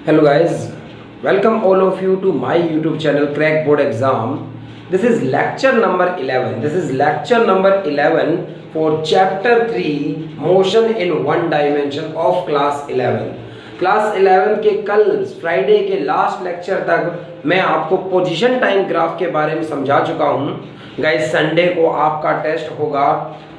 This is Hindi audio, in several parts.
Hello guys, welcome all of you to my YouTube channel Crack Board Exam. This is lecture number 11. This is lecture number 11 for chapter 3 motion in one dimension of class 11. Class 11 के कल फ्राइडे के लास्ट लेक्चर तक मैं आपको पोजीशन टाइम ग्राफ के बारे में समझा चुका हूँ। गाइस संडे को आपका टेस्ट होगा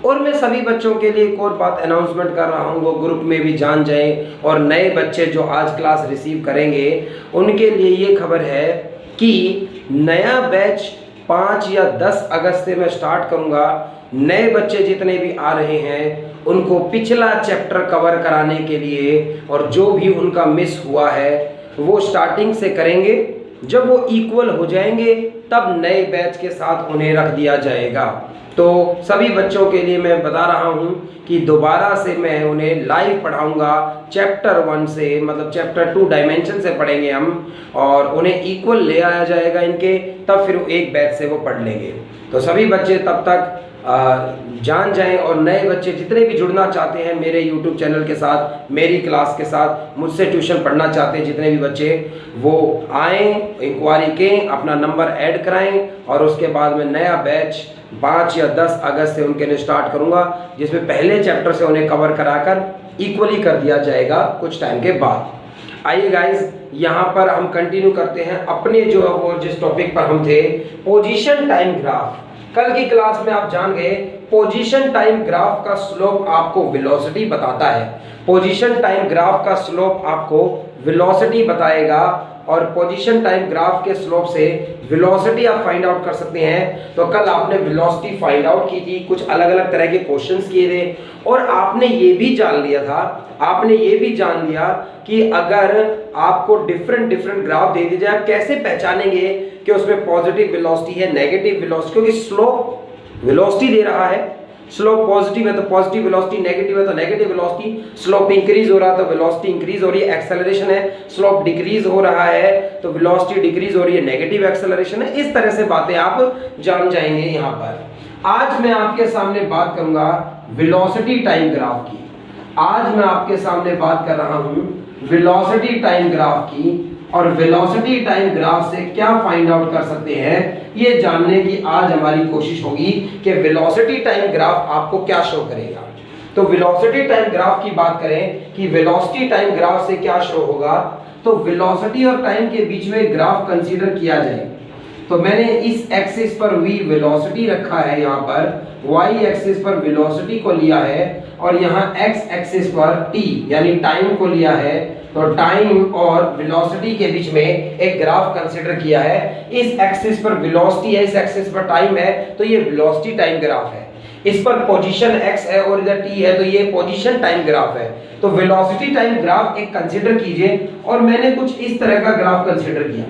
और मैं सभी बच्चों के लिए एक और बात अनाउंसमेंट कर रहा हूँ, वो ग्रुप में भी जान जाएं और नए बच्चे जो आज क्लास रिसीव करेंगे उनके लिए ये खबर है कि नया बैच 5 या 10 अगस्त से मैं स्टार्ट करूँगा। नए बच्चे जितने भी आ रहे हैं उनको पिछला चैप्टर कवर कराने के लिए और जो भी उनका मिस हुआ है वो स्टार्टिंग से करेंगे। जब वो इक्वल हो जाएंगे तब नए बैच के साथ उन्हें रख दिया जाएगा। तो सभी बच्चों के लिए मैं बता रहा हूं कि दोबारा से मैं उन्हें लाइव पढ़ाऊंगा चैप्टर 1 से, मतलब चैप्टर 2 डायमेंशन से पढ़ेंगे हम और उन्हें इक्वल ले आया जाएगा इनके, तब फिर एक बैच से वो पढ़ लेंगे। तो सभी बच्चे तब तक जान जाएं और नए बच्चे जितने भी जुड़ना चाहते हैं मेरे YouTube चैनल के साथ, मेरी क्लास के साथ, मुझसे ट्यूशन पढ़ना चाहते हैं जितने भी बच्चे, वो आएँ, इंक्वायरी कें, अपना नंबर ऐड कराएं और उसके बाद में नया बैच 5 या 10 अगस्त से उनके लिए स्टार्ट करूंगा, जिसमें पहले चैप्टर से उन्हें कवर कराकर इक्वली कर दिया जाएगा कुछ टाइम के बाद। आइए गाइस, यहाँ पर हम कंटिन्यू करते हैं अपने जो है वो जिस टॉपिक पर हम थे, पोजीशन टाइम ग्राफ। कल की क्लास में आप जान गए पोजीशन टाइम ग्राफ का स्लोप आपको वेलोसिटी बताता है। पोजीशन टाइम ग्राफ का स्लोप आपको वेलोसिटी बताएगा और पोजीशन टाइम ग्राफ के स्लोप से वेलोसिटी आप फाइंड आउट कर सकते हैं। तो कल आपने वेलोसिटी फाइंड आउट की थी, कुछ अलग अलग तरह के क्वेश्चंस किए थे और आपने ये भी जान लिया था, आपने ये भी जान लिया कि अगर आपको डिफरेंट ग्राफ दे दी जाए, आप कैसे पहचानेंगे कि उसमें पॉजिटिव वेलोसिटी है, नेगेटिव वेलोसिटी, क्योंकि स्लोप वेलोसिटी दे रहा है। स्लोप पॉजिटिव है तो पॉजिटिव वेलोसिटी, नेगेटिव है तो नेगेटिव वेलोसिटी। स्लोप इंक्रीज हो रहा है तो वेलोसिटी इंक्रीज हो रही है, एक्सेलरेशन है। स्लोप डिक्रीज हो रहा है तो वेलोसिटी डिक्रीज हो रही है, नेगेटिव एक्सेलरेशन है। इस तरह से बातें आप जान जाएंगे। यहाँ पर आज मैं आपके सामने बात करूंगा वेलोसिटी टाइम ग्राफ की। आज मैं आपके सामने बात कर रहा हूं वेलोसिटी टाइम ग्राफ की और वेलोसिटी टाइम ग्राफ से क्या फाइंड आउट कर सकते हैं ये जानने की आज हमारी कोशिश होगी कि वेलोसिटी टाइम ग्राफ आपको क्या शो करेगा। तो वेलोसिटी टाइम ग्राफ की बात करें कि वेलोसिटी टाइम ग्राफ से क्या शो होगा, तो वेलोसिटी और टाइम के बीच में ग्राफ कंसीडर किया जाए तो मैंने इस एक्सिस पर v वेलोसिटी रखा है, यहाँ पर y एक्सिस पर वेलोसिटी को लिया है और यहाँ x एक्सिस पर t यानी टाइम को लिया है। तो टाइम और वेलोसिटी के बीच में एक ग्राफ कंसीडर किया है। इस एक्सिस पर वेलोसिटी है, इस एक्सिस पर टाइम है, तो ये वेलोसिटी टाइम ग्राफ है। इस पर पोजीशन x है और इधर t है, तो ये पोजीशन टाइम ग्राफ है। तो वेलोसिटी टाइम ग्राफ एक कंसीडर कीजिए और मैंने कुछ इस तरह का ग्राफ कंसीडर किया।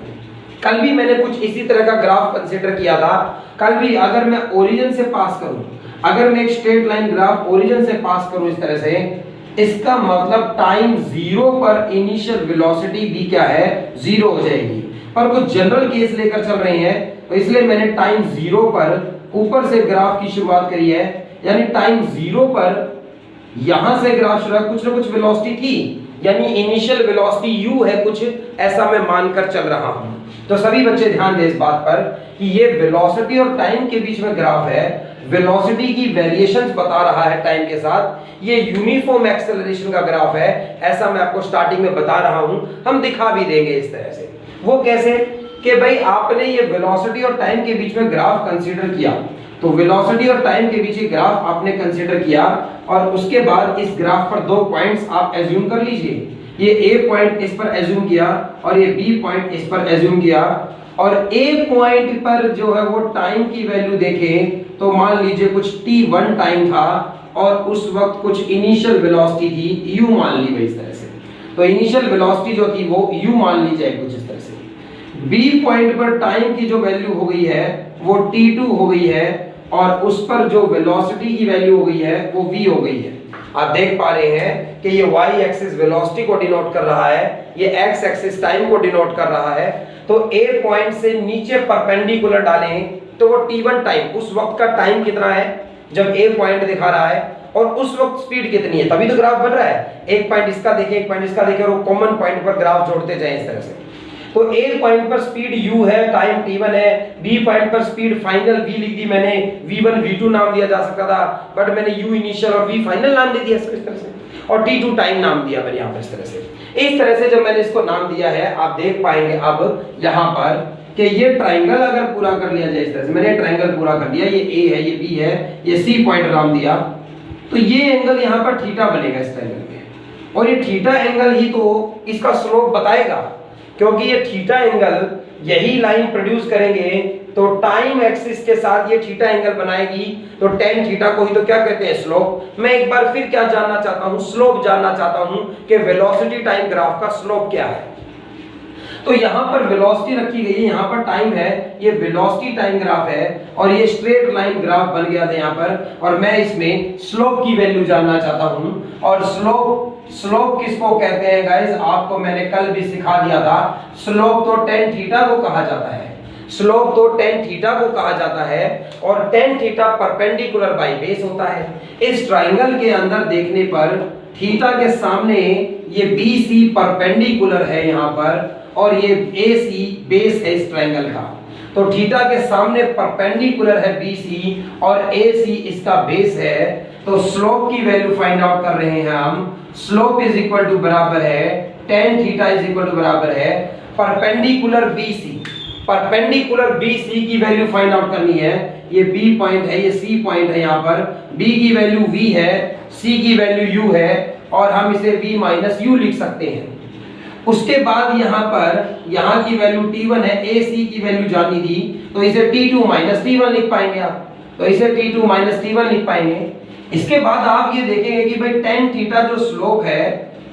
कल भी मैंने कुछ इसी तरह का ग्राफ कंसीडर किया था। कल भी अगर मैं ओरिजिन से पास करूं, अगर मैं एक स्ट्रेट लाइन ग्राफ ओरिजिन से पास करूं इस तरह से, इसका मतलब टाइम 0 पर इनिशियल वेलोसिटी भी क्या है, 0 हो जाएगी। पर कुछ जनरल केस लेकर चल रहे हैं तो इसलिए मैंने टाइम 0 पर ऊपर से ग्राफ की शुरुआत करी है, यानी टाइम 0 पर यहां से ग्राफ शुरू, कुछ ना कुछ वेलोसिटी थी, यानी इनिशियल वेलोसिटी u है कुछ, ऐसा मैं मानकर चल रहा हूं। तो सभी बच्चे ध्यान दें इस बात पर कि ये वेलोसिटी और टाइम के बीच में ग्राफ है। वेलोसिटी की वेरिएशंस बता रहा है टाइम के साथ। ये यूनिफॉर्म एक्सेलरेशन का ग्राफ है, ऐसा मैं आपको स्टार्टिंग में बता रहा हूं। हम दिखा भी देंगे इस तरह से। वो कैसे कि भाई आपने ये वेलोसिटी और टाइम के बीच में ग्राफ कंसीडर किया, तो वेलोसिटी और टाइम के बीच ग्राफ आपने कंसीडर किया और उसके बाद इस ग्राफ पर 2 पॉइंट्स आप एज्यूम कर लीजिए। ये A पॉइंट इस पर एज्यूम किया और ये B पॉइंट इस पर एज्यूम किया और A पॉइंट पर जो है वो टाइम की वैल्यू देखें तो मान लीजिए कुछ t1 टाइम था और उस वक्त कुछ इनिशियल वेलोसिटी थी u मान ली गई इस तरह से। तो इनिशियल वेलोसिटी जो थी वो u मान ली जाए कुछ इस तरह से। B पॉइंट पर टाइम की जो वैल्यू हो गई है वो t2 हो गई है और उस पर जो वेलोसिटी की वैल्यू हो गई है वो v हो गई है। आप देख पा रहे हैं कि ये y एक्सिस वेलोसिटी को डिनोट कर रहा है, ये x एक्सिस टाइम को डिनोट कर रहा है। तो A पॉइंट से नीचे परपेंडिकुलर डालें तो वो t1 टाइम, उस वक्त का टाइम कितना है जब A पॉइंट दिखा रहा है, और उस वक्त स्पीड कितनी है, तभी तो ग्राफ बन रहा है। एक पॉइंट इसका देखें, एक पॉइंट इसका देखें और वो कॉमन पॉइंट पर ग्राफ जोड़ते जाएं इस तरह से। तो एक पॉइंट पर स्पीड u है, टाइम t1 है, बी पॉइंट पर स्पीड फाइनल v लिख दी मैंने, v1 v2 नाम दिया जा सकता था, बट मैंने u इनिशियल और v फाइनल नाम दे दिया इस तरह से, और t2 टाइम नाम दिया मैंने यहाँ पर इस तरह से। इस तरह से जब मैंने इसको नाम दिया है, आप देख पाएंगे अब यहाँ पर कि ये ट्राइंगल अगर पूरा कर लिया जाए इस तरह से, मैंने ट्राइंगल पूरा कर लिया, ये a है, ये b है, ये c पॉइंट नाम दिया, तो ये एंगल यहाँ पर थीटा बनेगा इस ट्राइंगल में, और ये थीटा एंगल ही तो इसका स्लोप बताएगा, क्योंकि ये थीटा एंगल यही लाइन प्रोड्यूस करेंगे तो टाइम एक्सिस के साथ ये थीटा एंगल बनाएगी, तो टेन थीटा को ही तो क्या कहते हैं, स्लोप। मैं एक बार फिर क्या जानना चाहता हूं, स्लोप जानना चाहता हूं कि वेलोसिटी टाइम ग्राफ का स्लोप क्या है। तो यहां पर वेलोसिटी रखी गई है, यहां पर टाइम है, ये वेलोसिटी टाइम ग्राफ है, और ये स्ट्रेट लाइन ग्राफ बन गया था यहां पर, और मैं इसमें स्लोप की वैल्यू जानना चाहता हूं। और स्लोप किसको कहते हैं गाइस, आपको मैंने कल भी सिखा दिया था, स्लोप तो टेन थीटा को कहा जाता है, स्लोप तो टेन थीटा को कहा जाता है, और tan theta perpendicular by base होता है। इस ट्राइंगल के अंदर देखने पर थीटा के सामने ये BC परपेंडिकुलर है यहाँ पर, और ये AC बेस है इस ट्राइंगल का, तो थीटा के सामने परपेंडिकुलर है BC और AC इसका बेस है। तो स्लोप की वैल्यू फाइंड आउट कर रहे हैं हम, स्लोप इज इक्वल टू बराबर है tan theta is equal to बराबर है परपेंडिकुलर BC, परपेंडिकुलर BC की वैल्यू फाइंड आउट करनी है। ये B पॉइंट है, ये C पॉइंट है, यहाँ पर B की वैल्यू V है, C की वैल्यू U है, और हम इसे V माइनस U लिख सकते हैं। उसके बाद यहाँ पर यहाँ की वैल्यू T1 है, AC की वैल्यू जानी थी, तो इसे T2 माइनस T1 लिख पाएंगे आप, तो इसे T2 माइनस T1 लिख पाएंगे। इसके बाद आप ये देखेंगे कि भाई tan थीटा जो स्लोप है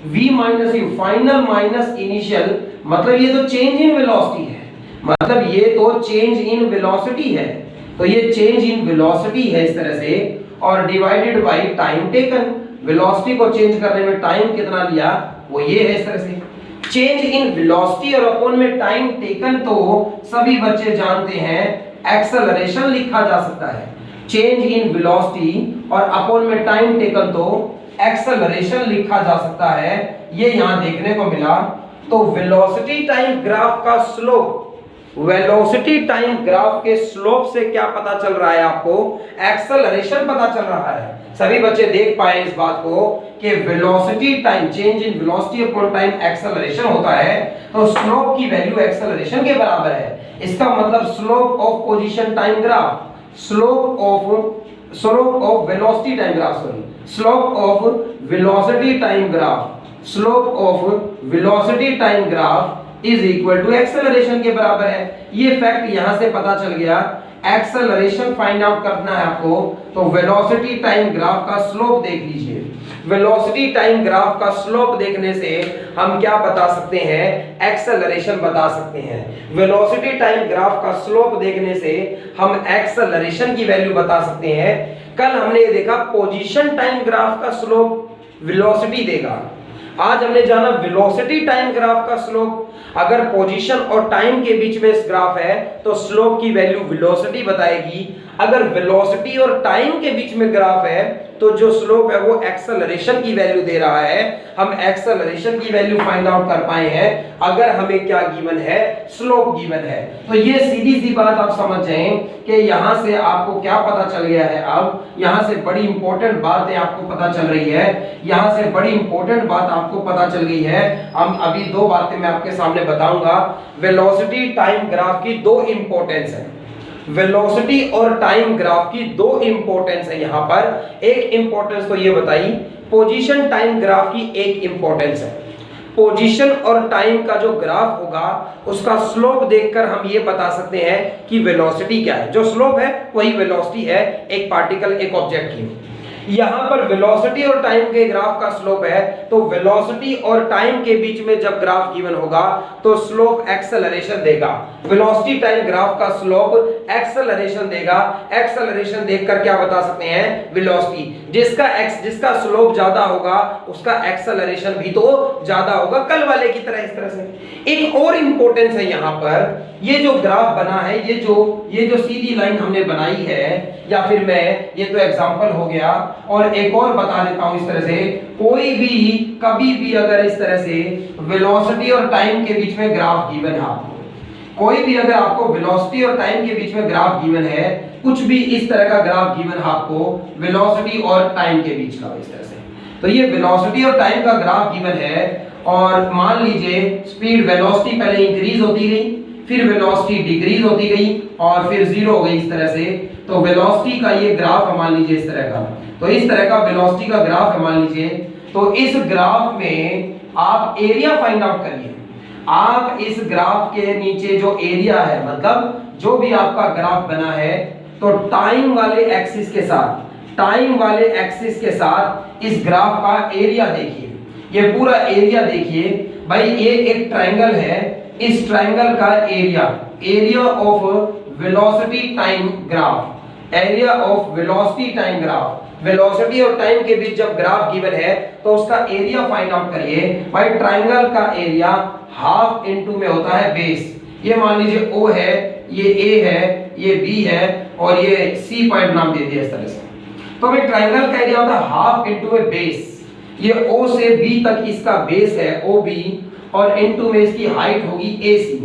V minus U, final minus initial, मतलब ये तो चेंज इन वेलोसिटी है, मतलब ये तो चेंज इन वेलोसिटी है, तो ये चेंज इन वेलोसिटी है इस तरह से, और divided by time taken, velocity को चेंज करने में टाइम कितना लिया वो ये है इस तरह से। चेंज इन वेलोसिटी और अपॉन में टाइम टेकन तो सभी बच्चे जानते हैं एक्सेलरेशन लिखा जा सकता है, चेंज इन वेलोसिटी और अपॉन में टाइम टेकन तो एक्सेलरेशन लिखा जा सकता है, ये यहां देखने को मिला। तो वेलोसिटी टाइम ग्राफ का स्लोप, वेलोसिटी टाइम ग्राफ के स्लोप से क्या पता चल रहा है आपको, एक्सेलरेशन पता चल रहा है। सभी बच्चे देख पाए इस बात को कि velocity time, change in velocity upon time acceleration होता है, तो स्लोप की वैल्यू एक्सेलरेशन के बराबर है। इसका मतलब slope of position time graph, slope of velocity time graph, slope of velocity time graph, slope of velocity time graph is equal to acceleration के बराबर है। ये फैक्ट यहां से पता चल गया। एक्सेलरेशन फाइंड आउट करना है आपको, तो वेलोसिटी टाइम ग्राफ का स्लोप देख लीजिए। वेलोसिटी टाइम ग्राफ का स्लोप देखने से हम क्या बता सकते हैं, एक्सेलरेशन बता सकते हैं। वेलोसिटी टाइम ग्राफ का स्लोप देखने से हम एक्सेलरेशन की वैल्यू बता सकते हैं। कल हमने ये देखा पोजीशन टाइम ग्राफ का स्लोप वेलोसिटी देगा, आज हमने जाना वेलोसिटी टाइम ग्राफ का स्लोप। अगर पोजीशन और टाइम के बीच में इस ग्राफ है तो स्लोप की वैल्यू वेलोसिटी बताएगी। अगर वेलोसिटी और टाइम के बीच में ग्राफ है तो जो स्लोप है वो एक्सेलरेशन की वैल्यू दे रहा है। हम एक्सेलरेशन की वैल्यू फाइंड आउट कर पाए हैं अगर हमें क्या गिवन है, स्लोप गिवन है। तो ये सीधी सी बात आप समझ जाएं कि यहां से आपको क्या पता चल गया है। अब यहां से बड़ी इंपॉर्टेंट बातें आपको पता चल रही है, यहां से बड़ी इंपॉर्टेंट बात आपको पता चल गई है। हम अभी दो बातें मैं आपके सामने बताऊंगा। वेलोसिटी टाइम ग्राफ की दो इंपॉर्टेंस है, वेलोसिटी और टाइम ग्राफ की दो इंपॉर्टेंस है। यहां पर एक इंपॉर्टेंस तो ये बताई, पोजीशन टाइम ग्राफ की एक इंपॉर्टेंस है। पोजीशन और टाइम का जो ग्राफ होगा उसका स्लोप देखकर हम ये बता सकते हैं कि वेलोसिटी क्या है। जो स्लोप है वही वेलोसिटी है एक पार्टिकल, एक ऑब्जेक्ट की। यहां पर वेलोसिटी और टाइम के ग्राफ का स्लोप है, तो वेलोसिटी और टाइम के बीच में जब ग्राफ गिवन होगा तो स्लोप एक्सेलरेशन देगा। वेलोसिटी टाइम ग्राफ का स्लोप एक्सेलरेशन देगा। एक्सेलरेशन देखकर क्या बता सकते हैं, वेलोसिटी। जिसका स्लोप ज्यादा होगा उसका एक्सेलरेशन भी तो ज्यादा होगा, कल वाले की तरह। इस तरह से एक और इंपॉर्टेंस है यहां पर, ये जो ग्राफ बना है, ये जो सीधी लाइन हमने बनाई है, या फिर मैं, ये तो एग्जांपल हो गया, और एक और बता देता हूं इस तरह से, कोई भी कभी भी अगर इस तरह से वेलोसिटी और टाइम के बीच में ग्राफ गिवन है आपको, कोई भी अगर आपको वेलोसिटी और टाइम के बीच में ग्राफ गिवन है, कुछ भी इस तरह का ग्राफ गिवन है आपको वेलोसिटी और टाइम के बीच का इस तरह से, तो ये वेलोसिटी और टाइम का ग्राफ गिवन है और मान लीजिए स्पीड वेलोसिटी पहले इंक्रीज होती गई, फिर वेलोसिटी डिक्रीज होती गई और फिर जीरो हो गई इस तरह से, तो वेलोसिटी का ये ग्राफ है मान लीजिए इस तरह का, तो इस तरह का वेलोसिटी का ग्राफ है मान लीजिए, तो इस ग्राफ में आप एरिया फाइंड आउट करिए। आप इस ग्राफ के नीचे जो एरिया है, मतलब जो भी आपका ग्राफ बना है, तो टाइम वाले एक्सिस के साथ, टाइम वाले एक्सिस के साथ इस ग्राफ का एरिया देखिए, ये पूरा एरिया देखिए भाई, ये एक ट्रायंगल है, इस ट्रायंगल का area, area of velocity time graph, area of velocity time graph, velocity और टाइम के बीच जब ग्राफ गिवन है तो उसका एरिया फाइंड आउट करिए भाई। ट्रायंगल का एरिया हाफ इनटू में होता है बेस, ये मान लीजिए O है, ये A है, ये B है और ये C पॉइंट नाम दे दिया इस तरह से, तो भाई ट्रायंगल का एरिया होता है हाफ इनटू में बेस, ये O से B तक इसका बेस है OB और इनटू में इसकी हाइट होगी AC।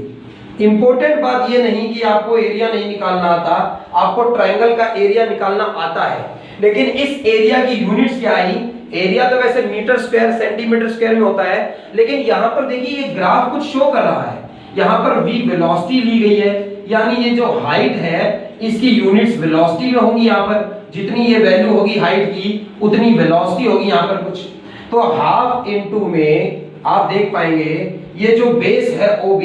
इंपॉर्टेंट बात ये नहीं कि आपको एरिया नहीं निकालना आता, आपको ट्रायंगल का एरिया निकालना आता है, लेकिन इस एरिया की यूनिट्स क्या आई, एरिया तो वैसे मीटर स्क्वायर सेंटीमीटर स्क्वायर में होता है, लेकिन यहाँ पर देखिए ये ग्राफ कुछ शो कर रहा है, यहाँ पर v वेलोसिटी ली गई है, यानी ये जो हाइट है इसकी यूनिट्स वेलोसिटी में होंगी, यहाँ पर जितनी ये वैल्यू होगी हाइट की उतनी वेलोसिटी होगी यहाँ पर कुछ, तो हाफ इनटू में आप देख पाएंगे ये जो बेस है OB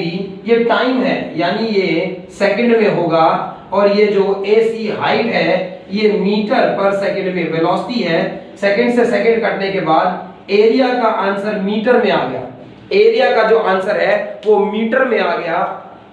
ये टाइम है, यानी ये सेकंड में होगा, और ये जो AC हाइट है ये मीटर पर सेकंड में वेलोसिटी है, सेकंड से सेकंड कटने के बाद एरिया का आंसर मीटर में आ गया, एरिया का जो आंसर है वो मीटर में आ गया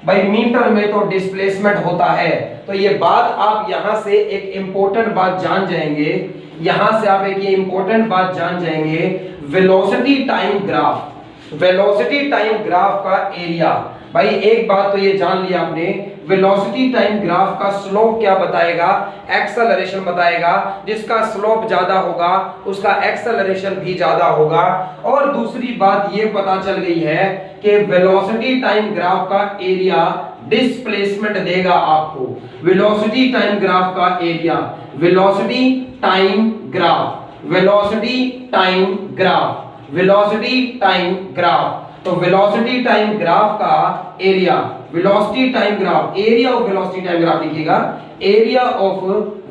भाई, मीटर में तो डिस्प्लेसमेंट होता है। तो ये बात आप यहां से एक इंपॉर्टेंट बात जान जाएंगे, यहां से आप एक ये इंपॉर्टेंट बात जान जाएंगे, velocity time graph, velocity time graph का एरिया, भाई एक बात तो ये जान लिया आपने, वेलोसिटी टाइम ग्राफ का स्लोप क्या बताएगा, एक्सेलरेशन बताएगा, जिसका स्लोप ज्यादा होगा उसका एक्सेलरेशन भी ज्यादा होगा। और दूसरी बात ये पता चल गई है कि वेलोसिटी टाइम ग्राफ का एरिया डिस्प्लेसमेंट देगा आपको, वेलोसिटी टाइम ग्राफ का area, velocity time graph, velocity time graph, velocity time graph, तो वेलोसिटी टाइम ग्राफ का area, velocity time graph, area of velocity time graph लिखिएगा, area of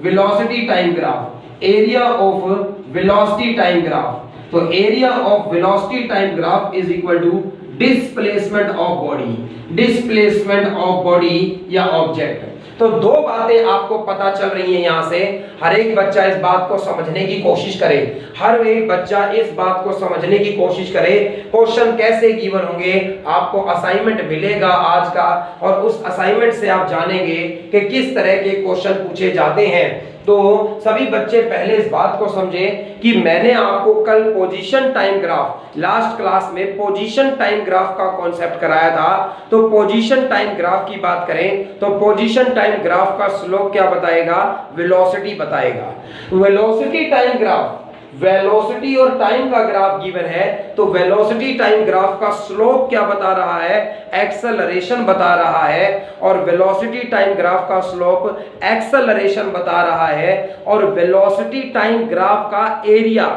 velocity time graph, area of velocity time graph, तो area of velocity time graph is equal to displacement of body, displacement of body या ऑब्जेक्ट। तो दो बातें आपको पता चल रही हैं यहां से, हर एक बच्चा इस बात को समझने की कोशिश करे, हर एक बच्चा इस बात को समझने की कोशिश करे, क्वेश्चन कैसे गिवन होंगे, आपको असाइनमेंट मिलेगा आज का, और उस असाइनमेंट से आप जानेंगे कि किस तरह के क्वेश्चन पूछे जाते हैं। तो सभी बच्चे पहले इस बात को समझे कि मैंने आपको कल position time graph, last class में पोजीशन टाइम ग्राफ का कॉन्सेप्ट कराया था, तो पोजीशन टाइम ग्राफ की बात करें तो पोजीशन टाइम ग्राफ का स्लोप क्या बताएगा, वेलोसिटी बताएगा। वेलोसिटी टाइम ग्राफ, वेलोसिटी और टाइम का ग्राफ गिवन है, तो वेलोसिटी टाइम ग्राफ का स्लोप क्या बता रहा है, एक्सेलरेशन बता रहा है, और वेलोसिटी टाइम ग्राफ का स्लोप एक्सेलरेशन बता रहा है, और वेलोसिटी टाइम ग्राफ का एरिया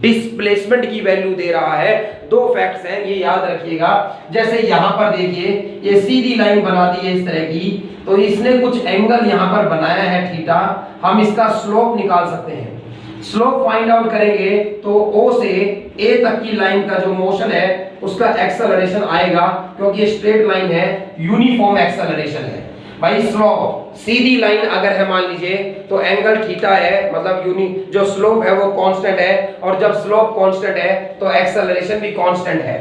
डिस्प्लेसमेंट की वैल्यू दे रहा है। दो फैक्ट्स हैं, ये याद रखिएगा। जैसे यहां पर देखिए ये सीधी लाइन बना दी है इस तरह की, तो इसने कुछ एंगल यहां पर बनाया है थीटा, हम इसका स्लोप निकाल सकते हैं। स्लोप फाइंड आउट करेंगे तो O से A तक की लाइन का जो मोशन है उसका एक्सेलरेशन आएगा, क्योंकि ये स्ट्रेट लाइन है, यूनिफॉर्म एक्सेलरेशन है। भाई स्लोप सीधी लाइन अगर है मान लीजिए तो एंगल थीटा है, मतलब जो स्लोप है वो कांस्टेंट है, और जब स्लोप कांस्टेंट है तो एक्सेलरेशन भी कांस्टेंट है।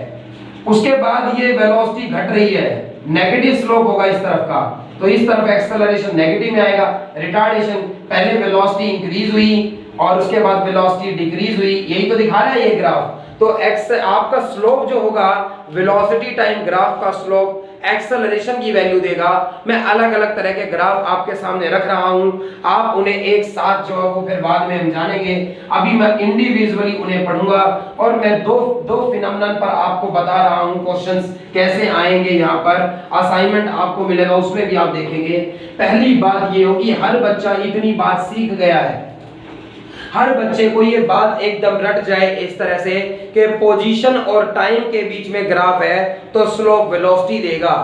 उसके बाद ये वेलोसिटी घट रही है, नेगेटिव स्लोप होगा इस तरफ का, तो इस तरफ एक्सेलरेशन नेगेटिव में आएगा। रिटार्डेशन, पहले वेलोसिटी इंक्रीज हुई और उसके बाद वेलोसिटी डिक्रीज हुई, यही तो दिखा रहा है ये ग्राफ। तो एक्स आपका स्लोप जो होगा, वेलोसिटी टाइम ग्राफ का स्लोप एक्सेलरेशन की वैल्यू देगा। मैं अलग अलग तरह के ग्राफ आपके सामने रख रहा हूं, आप उन्हें एक साथ जो है वो फिर बाद में हम जानेंगे। अभी मैं इंडिविजुअली उन्हें पढ़ूंगा और मैं दो फिनोमेनन पर आपको बता रहा हूं क्वेश्चंस कैसे आएंगे। यहाँ पर असाइनमेंट आपको मिलेगा, उसमें भी आप देखेंगे। पहली बात ये होगी, हर बच्चा इतनी बात सीख गया है, हर बच्चे को ये बात एकदम रट जाए इस तरह से कि पोजीशन और टाइम के बीच में ग्राफ है तो स्लोप वेलोसिटी देगा,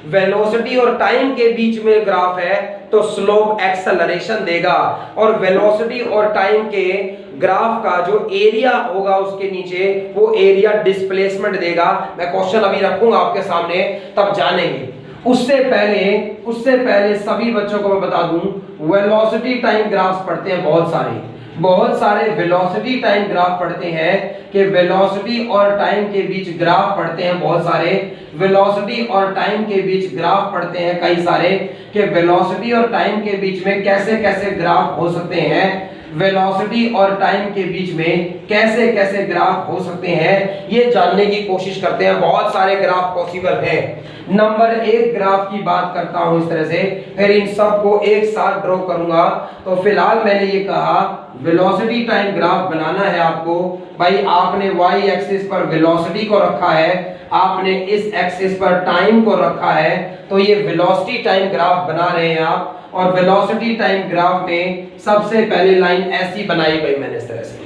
वेलोसिटी और टाइम के बीच में ग्राफ है तो स्लोप एक्सेलरेशन देगा, और वेलोसिटी और टाइम के ग्राफ का जो एरिया होगा उसके नीचे वो एरिया डिस्प्लेसमेंट देगा। मैं क्वेश्चन अभी रखूंगा आपके सामने, तब जानेंगे। उससे पहले सभी बच्चों को मैं बता दूं, वेलोसिटी टाइम ग्राफ्स पढ़ते हैं बहुत सारे वेलोसिटी टाइम ग्राफ पढ़ते हैं कि वेलोसिटी और टाइम के बीच ग्राफ पढ़ते हैं, बहुत सारे वेलोसिटी और टाइम के बीच ग्राफ पढ़ते हैं कई सारे, कि वेलोसिटी और टाइम के बीच में कैसे कैसे ग्राफ हो सकते हैं, वेलोसिटी और टाइम के बीच में कैसे कैसे ग्राफ हो सकते हैं, ये जानने की कोशिश करते हैं। बहुत सारे ग्राफ पॉसिबल हैं। नंबर 1 ग्राफ की बात करता हूं इस तरह से, फिर इन सब को एक साथ ड्रॉ करूंगा। तो फिलहाल मैंने ये कहा वेलोसिटी टाइम ग्राफ बनाना है आपको। भाई आपने y एक्सिस पर वेलोसिटी को रखा है, आपने इस एक्सिस पर टाइम को रखा है, तो ये वेलोसिटी टाइम ग्राफ बना रहे हैं आप। और वेलोसिटी टाइम ग्राफ में सबसे पहले लाइन ऐसी बनाई गई मैंने इस तरह से,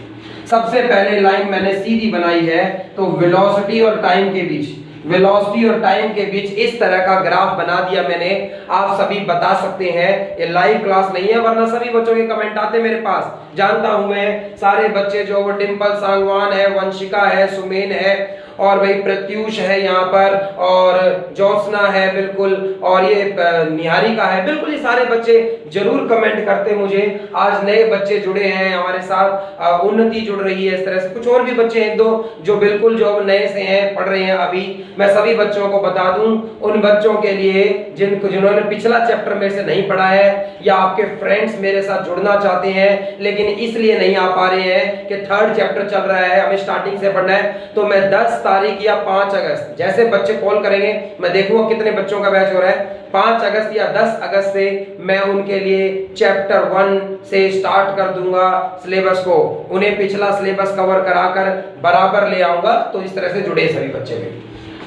सबसे पहले लाइन मैंने सीधी बनाई है। तो वेलोसिटी और टाइम के बीच, वेलोसिटी और टाइम के बीच इस तरह का ग्राफ बना दिया मैंने। आप सभी बता सकते हैं, ये लाइव क्लास नहीं है वरना सभी बच्चों के कमेंट आते मेरे पास, जानता हूं मैं। सारे बच्चे जो वो डिंपल सांगवान है, वंशिका है, सुमेन है, और भाई प्रत्यूष है यहाँ पर, और ज्योत्सना है बिल्कुल, और ये निहारिका है बिल्कुल। ये सारे बच्चे जरूर कमेंट करते मुझे। आज नए बच्चे जुड़े हैं हमारे साथ, उन्नति जुड़ रही है इस तरह से, कुछ और भी बच्चे एक दो जो बिल्कुल जो नए से हैं, पढ़ रहे हैं अभी। मैं सभी बच्चों को बता दूं, उन बच्चों के लिए जिन्होंने पिछला चैप्टर मेरे से नहीं पढ़ा है, या आपके फ्रेंड्स मेरे साथ जुड़ना चाहते हैं लेकिन इसलिए नहीं आ पा रहे हैं कि 3rd चैप्टर चल रहा है, हमें स्टार्टिंग से पढ़ना है, तो मैं 10 तारीख या 5 अगस्त जैसे बच्चे कॉल करेंगे, मैं देखूंगा कितने बच्चों का बैच हो रहा है। 5 अगस्त या 10 अगस्त से मैं उनके लिए चैप्टर 1 से स्टार्ट कर दूंगा सिलेबस को, उन्हें पिछला सिलेबस कवर कराकर बराबर ले आऊंगा। तो इस तरह से जुड़े सभी बच्चे भी,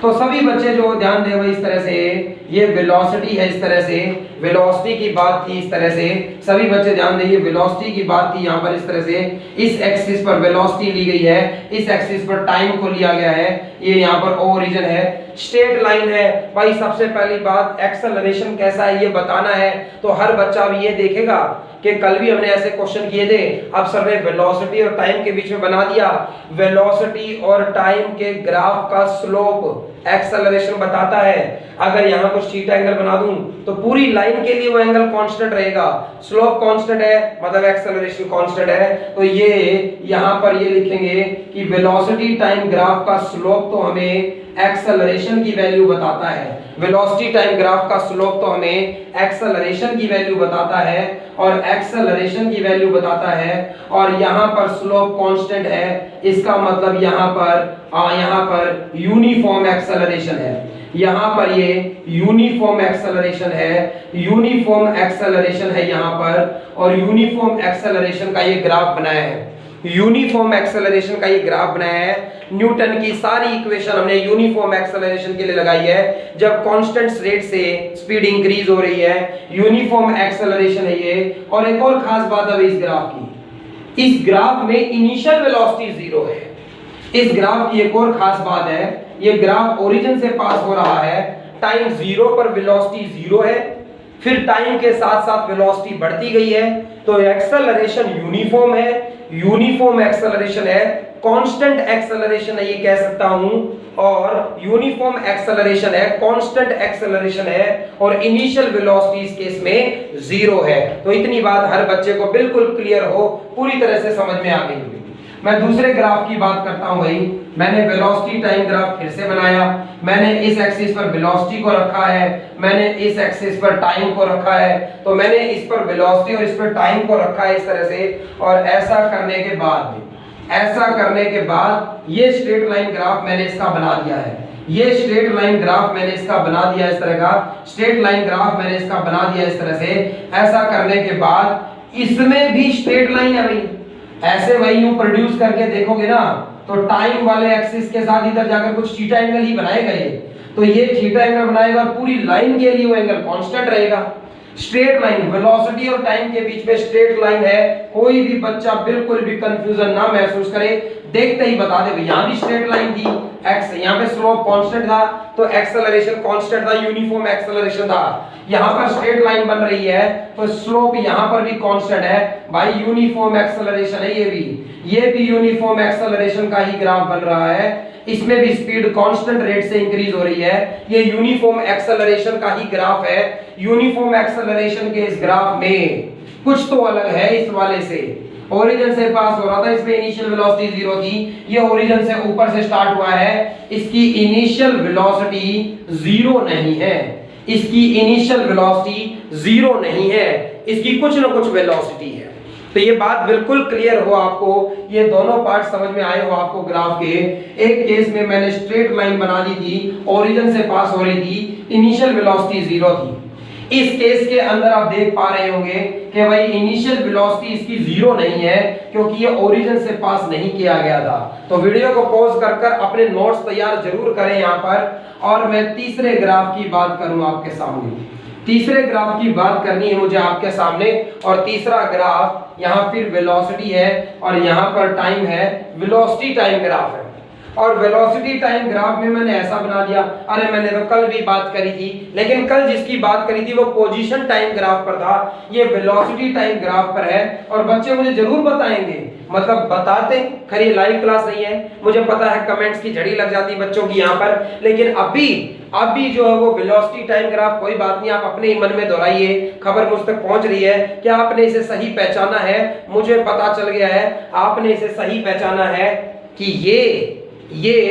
तो सभी बच्चे जो ध्यान दें इस तरह से, ये वेलोसिटी है इस तरह से, वेलोसिटी की बात थी इस तरह से, सभी बच्चे ध्यान दें, ये वेलोसिटी की बात थी यहाँ पर इस तरह से। इस एक्सिस पर वेलोसिटी ली गई है, इस एक्सिस पर टाइम को लिया गया है, ये यहाँ पर ओरिजिन है, स्ट्रेट लाइन है। भाई सबसे पहली बात एक्सेलरेशन कैसा है ये बताना है, तो हर बच्चा भी ये देखेगा कि कल भी हमने ऐसे क्वेश्चन किए थे। अब सर ने वेलोसिटी और टाइम के बीच में बना दिया, वेलोसिटी और टाइम के ग्राफ का स्लोप एक्सेलरेशन बताता है। अगर यहाँ कुछ थीटा एंगल बना दूं तो पूरी लाइन के लिए वो एंगल कांस्टेंट रहेगा, स्लोप कांस्टेंट है मतलब एक्सेलरेशन कांस्टेंट है। तो ये यहाँ पर ये लिखेंगे कि वेलोसिटी टाइम ग्राफ का स्लोप तो हमें एक्सेलरेशन की वैल्यू बताता है, वेलोसिटी टाइम ग्राफ का स्लोप तो हमें एक्सेलरेशन की वैल्यू बताता है, और एक्सेलरेशन की वैल्यू बताता है, और यहाँ पर स्लोप कांस्टेंट है, इसका मतलब यहाँ पर यूनिफॉर्म एक्सेलरेशन है, यहाँ पर ये यूनिफॉर्म एक्सेलरेशन है, यूनिफॉर्म एक्सेलरेशन है यहाँ पर, और यूनिफॉर्म एक्सेलरेशन का ये ग्राफ बनाया है, यूनिफॉर्म एक्सेलरेशन का ये ग्राफ बनाया है। न्यूटन की सारी इक्वेशन हमने यूनिफॉर्म एक्सेलरेशन के लिए लगाई है। जब कांस्टेंट रेट से स्पीड इंक्रीज हो रही है, यूनिफॉर्म एक्सेलरेशन है ये। और एक और खास बात है इस ग्राफ की, इस ग्राफ में इनिशियल वेलोसिटी 0 है। इस ग्राफ की एक और खास बात है, ये ग्राफ ओरिजिन से पास हो रहा है, टाइम 0 पर वेलोसिटी 0 है, फिर टाइम के साथ साथ वेलोसिटी बढ़ती गई है, तो एक्सेलरेशन यूनिफॉर्म है, यूनिफॉर्म एक्सेलरेशन है, कांस्टेंट एक्सेलरेशन है ये कह सकता हूं, और यूनिफॉर्म एक्सेलरेशन है, कांस्टेंट एक्सेलरेशन है, और इनिशियल वेलोसिटी इस केस में 0 है। तो इतनी बात हर बच्चे को बिल्कुल क्लियर हो, पूरी तरह से समझ में आ गई होगी। मैं दूसरे ग्राफ की बात करता हूं भाई, मैंने वेलोसिटी टाइम ग्राफ फिर से बनाया, मैंने इस एक्सिस पर वेलोसिटी को रखा है, मैंने इस एक्सिस पर टाइम को रखा है, तो मैंने इस पर वेलोसिटी और इस पर टाइम को रखा है इस तरह से। और ऐसा करने के बाद ऐसा करने के बाद ये स्ट्रेट लाइन ग्राफ मैंने इसका बना दिया है, ये स्ट्रेट लाइन ग्राफ मैंने इसका बना दिया इस तरह का, स्ट्रेट लाइन ग्राफ मैंने इसका बना दिया इस तरह से। ऐसा करने के बाद इसमें भी स्ट्रेट लाइन है भाई, ऐसे वही यूं प्रोड्यूस करके देखोगे ना तो टाइम वाले एक्सिस के साथ इधर जाकर कुछ थीटा एंगल ही बनाएगा ये, तो ये थीटा एंगल बनाएगा और पूरी लाइन के लिए वो एंगल कांस्टेंट रहेगा। स्ट्रेट लाइन, वेलोसिटी और टाइम के बीच में स्ट्रेट लाइन है, कोई भी बच्चा बिल्कुल भी कंफ्यूजन ना महसूस करे, देखते ही बता दे। यहां भी स्ट्रेट लाइन थी, एक्स यहाँ पे स्लोप कांस्टेंट था तो एक्सेलरेशन कांस्टेंट था, यूनिफॉर्म एक्सेलरेशन था। यहां पर स्ट्रेट लाइन बन रही है तो स्लोप यहां पर भी कांस्टेंट है भाई, यूनिफॉर्म एक्सेलरेशन है ये भी यूनिफॉर्म एक्सेलरेशन का ही ग्राफ बन रहा है। इसमें भी स्पीड कांस्टेंट रेट से इंक्रीज हो रही है, ये यूनिफॉर्म एक्सेलरेशन का ही ग्राफ है। यूनिफॉर्म एक्सेलरेशन के इस ग्राफ में कुछ तो अलग है इस वाले से, ओरिजिन से पास हो रहा था, इसमें इनिशियल वेलोसिटी 0 थी, ये ओरिजिन से ऊपर से स्टार्ट हुआ है, इसकी इनिशियल वेलोसिटी 0 नहीं है, इसकी इनिशियल वेलोसिटी 0 नहीं है, इसकी कुछ ना कुछ वेलोसिटी है। तो ये बात बिल्कुल क्लियर हो आपको, ये दोनों पार्ट समझ में आए हो आपको ग्राफ के। एक केस में मैंने स्ट्रेट लाइन बना दी थी, ओरिजिन से पास हो रही थी, इनिशियल वेलोसिटी 0 थी। इस केस के अंदर आप देख पा रहे होंगे कि भाई इनिशियल वेलोसिटी इसकी 0 नहीं है क्योंकि ये ओरिजिन से पास नहीं किया गया था। तो वीडियो को पॉज कर अपने नोट्स तैयार जरूर करें यहाँ पर। और मैं तीसरे ग्राफ की बात करूं आपके सामने, तीसरे ग्राफ की बात करनी है मुझे आपके सामने। और तीसरा ग्राफ यहाँ फिर वेलोसिटी है और यहाँ पर टाइम है, वेलोसिटी टाइम ग्राफ है। और वेलोसिटी टाइम ग्राफ में मैंने ऐसा बना दिया, अरे मैंने तो कल भी बात करी थी, लेकिन कल जिसकी बात करी थी वो पोजीशन टाइम ग्राफ पर था, ये वेलोसिटी टाइम ग्राफ पर है। और बच्चे मुझे जरूर बताएंगे, मतलब बताते, खरी लाइव क्लास नहीं है, मुझे पता है कमेंट्स की झड़ी लग जाती बच्चों की यहाँ पर, लेकिन अभी जो है वो वेलोसिटी टाइम ग्राफ, कोई बात नहीं, आप अपने ही मन में दोहराइए, खबर मुझ तक पहुंच रही है कि आपने इसे सही पहचाना है, मुझे पता चल गया है आपने इसे सही पहचाना है कि ये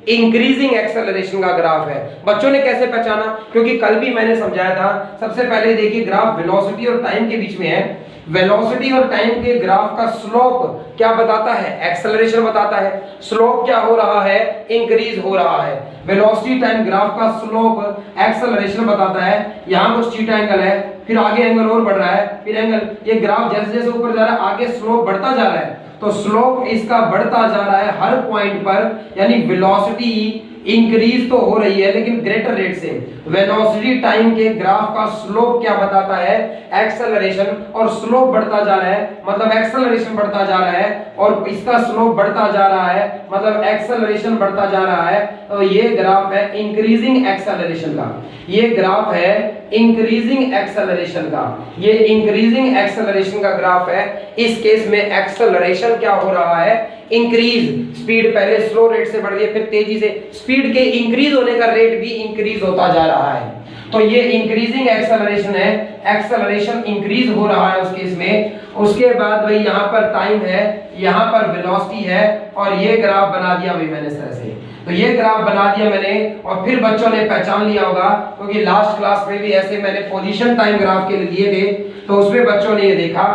इंक्रीजिंग एक्सेलरेशन का ग्राफ है। बच्चों ने कैसे पहचाना, क्योंकि कल भी मैंने समझाया था। सबसे पहले देखिए ग्राफ वेलोसिटी और टाइम के बीच में है, वेलोसिटी और टाइम के ग्राफ का स्लोप क्या बताता है, एक्सेलरेशन बताता है। स्लोप क्या हो रहा है, इंक्रीज हो रहा है। वेलोसिटी टाइम ग्राफ का स्लोप एक्सेलरेशन बताता है। यहाँ कुछ थीटा एंगल है, फिर आगे एंगल और बढ़ रहा है, फिर एंगल, ये ग्राफ जैसे जैसे ऊपर जा रहा है आगे स्लोप बढ़ता जा रहा है, तो स्लोप इसका बढ़ता जा रहा है हर पॉइंट पर, यानी वेलोसिटी इंक्रीज तो हो रही है लेकिन ग्रेटर रेट से। वेलोसिटी टाइम के ग्राफ का स्लोप क्या बताता है, एक्सेलरेशन, और स्लोप बढ़ता जा रहा है मतलब एक्सेलरेशन बढ़ता जा रहा है, और इसका स्लोप बढ़ता जा रहा है मतलब एक्सेलरेशन बढ़ता जा रहा है। तो ये ग्राफ है इंक्रीजिंग एक्सेलरेशन का, ये ग्राफ है इंक्रीजिंग एक्सेलरेशन का, ये इंक्रीजिंग एक्सेलरेशन का ग्राफ है। इस केस में एक्सेलरेशन क्या हो रहा है, इंक्रीज, स्पीड पहले स्लो रेट से बढ़ रही है, फिर तेजी से, स्पीड के इंक्रीज होने का रेट भी इंक्रीज होता जा रहा है। तो ये इंक्रीजिंग एक्सेलरेशन है, एक्सेलरेशन इंक्रीज हो रहा है उस केस में। उसके बाद भाई यहाँ पर टाइम है, यहाँ पर वेलोसिटी है, और ये ग्राफ बना दिया भाई मैंने इस तरह से। तो ये ग्राफ बना दिया मैंने, और फिर बच्चों ने पहचान लिया होगा क्योंकि लास्ट क्लास में भी ऐसे मैंने पोजीशन टाइम ग्राफ के लिए दिए थे, तो उसमें बच्चों ने ये देखा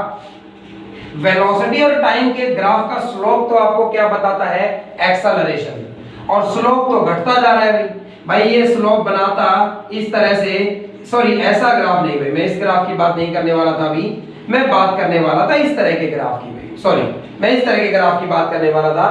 वेलोसिटी और टाइम के ग्राफ का स्लोप तो आपको क्या बताता है, एक्सेलरेशन, और स्लोप तो घटता जा रहा है भाई। ये स्लोप बनाता इस तरह से, सॉरी ऐसा ग्राफ नहीं भाई, मैं इस ग्राफ की बात नहीं करने वाला था, अभी मैं बात करने वाला था इस तरह के ग्राफ की भाई, सॉरी मैं इस तरह के ग्राफ की बात करने वाला था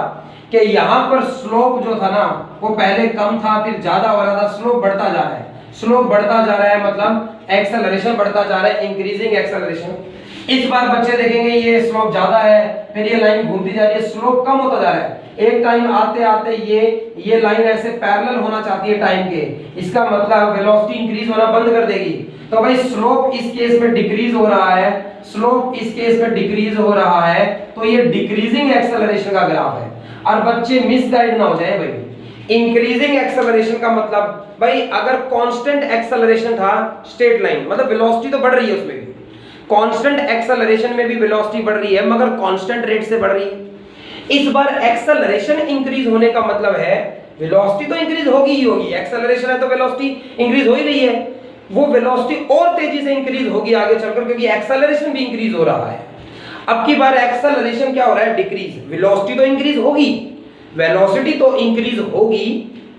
कि यहाँ पर स्लोप जो था ना वो पहले कम था फिर ज्यादा हो रहा था, स्लोप बढ़ता जा रहा है, स्लोप बढ़ता जा रहा है मतलब एक्सेलरेशन बढ़ता जा रहा है, इंक्रीजिंग एक्सेलरेशन। इस बार बच्चे देखेंगे ये स्लोप ज्यादा है, फिर ये लाइन घूमती जा रही है, स्लोप कम होता जा रहा है। एक टाइम आते आते ये लाइन ऐसे पैरेलल होना चाहती है टाइम के, इसका मतलब वेलोसिटी इंक्रीज होना बंद कर देगी। तो भाई स्लोप इस केस में डिक्रीज हो रहा है, स्लोप इस केस में डिक्रीज हो रहा है, तो ये डिक्रीजिंग एक्सेलरेशन का ग्राफ है। और बच्चे मिसगाइड ना हो जाए भाई, इंक्रीजिंग एक्सेलरेशन का मतलब भाई अगर कांस्टेंट एक्सेलरेशन था स्ट्रेट लाइन, मतलब वेलोसिटी तो बढ़ रही है उसमें भी, कांस्टेंट एक्सेलरेशन में भी वेलोसिटी बढ़ रही है मगर कांस्टेंट रेट से बढ़ रही है। इस बार एक्सेलरेशन इंक्रीज होने का मतलब है वेलोसिटी तो इंक्रीज होगी ही होगी, एक्सेलरेशन है तो वेलोसिटी इंक्रीज हो ही रही है, वो वेलोसिटी और तेजी से इंक्रीज होगी आगे चलकर क्योंकि एक्सेलरेशन भी इंक्रीज हो रहा है। अब की बार एक्सेलरेशन क्या हो रहा है, डिक्रीज। वेलोसिटी तो इंक्रीज होगी, वेलोसिटी तो इंक्रीज होगी,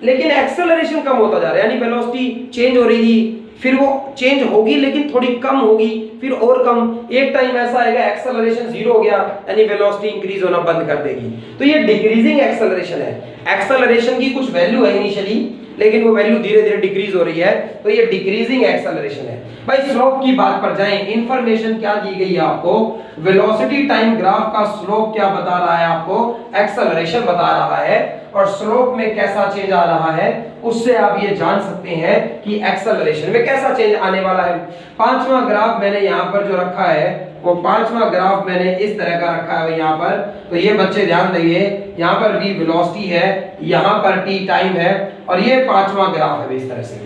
लेकिन एक्सेलरेशन कम होता जा रहा है। यानी वेलोसिटी चेंज हो रही थी, फिर वो चेंज होगी लेकिन थोड़ी कम होगी, फिर और कम। एक टाइम ऐसा आएगा एक्सेलरेशन जीरो हो गया, यानी वेलोसिटी इंक्रीज होना बंद कर देगी। तो ये डिक्रीजिंग एक्सेलरेशन है। एक्सेलरेशन की कुछ वैल्यू है इनिशियली, लेकिन वो वैल्यू धीरे धीरे डिक्रीज हो रही है, तो ये डिक्रीजिंग एक्सेलरेशन है। भाई स्लोप की बात पर जाएं, इंफॉर्मेशन क्या दी गई है आपको, वेलोसिटी टाइम ग्राफ का स्लोप क्या बता रहा है आपको, एक्सेलरेशन बता रहा है, और स्लोप में कैसा चेंज आ रहा है उससे आप ये जान सकते हैं कि एक्सेलरेशन में कैसा चेंज आने वाला है। पांचवा ग्राफ मैंने यहाँ पर जो रखा है, वो पांचवा ग्राफ मैंने इस तरह का रखा है यहाँ पर। तो ये बच्चे ध्यान देंगे, यहाँ पर v वेलोसिटी है, यहाँ पर t टाइम है, और ये पांचवा ग्राफ है। इस तरह से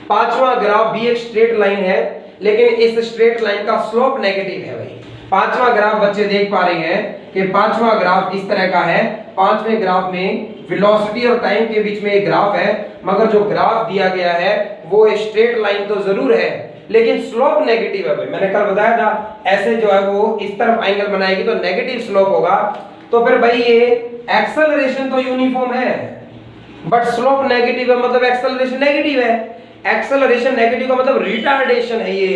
पांचवा ग्राफ भी एक स्ट्रेट लाइन है, लेकिन इस स्ट्रेट लाइन का स्लोप नेगेटिव है। भाई पांचवा ग्राफ बच्चे देख पा रहे हैं कि पांचवा ग्राफ इस तरह का है। पांचवें ग्राफ में वेलोसिटी और टाइम के बीच में एक ग्राफ है, मगर जो ग्राफ दिया गया है वो स्ट्रेट लाइन तो जरूर है, लेकिन स्लोप नेगेटिव है। भाई मैंने कल बताया था, ऐसे जो है वो इस तरफ एंगल बनाएगी तो नेगेटिव स्लोप होगा। तो फिर भाई ये एक्सेलरेशन तो यूनिफॉर्म है, बट स्लोप नेगेटिव है, मतलब एक्सेलरेशन नेगेटिव है। एक्सेलरेशन नेगेटिव का मतलब रिटार्डेशन है। ये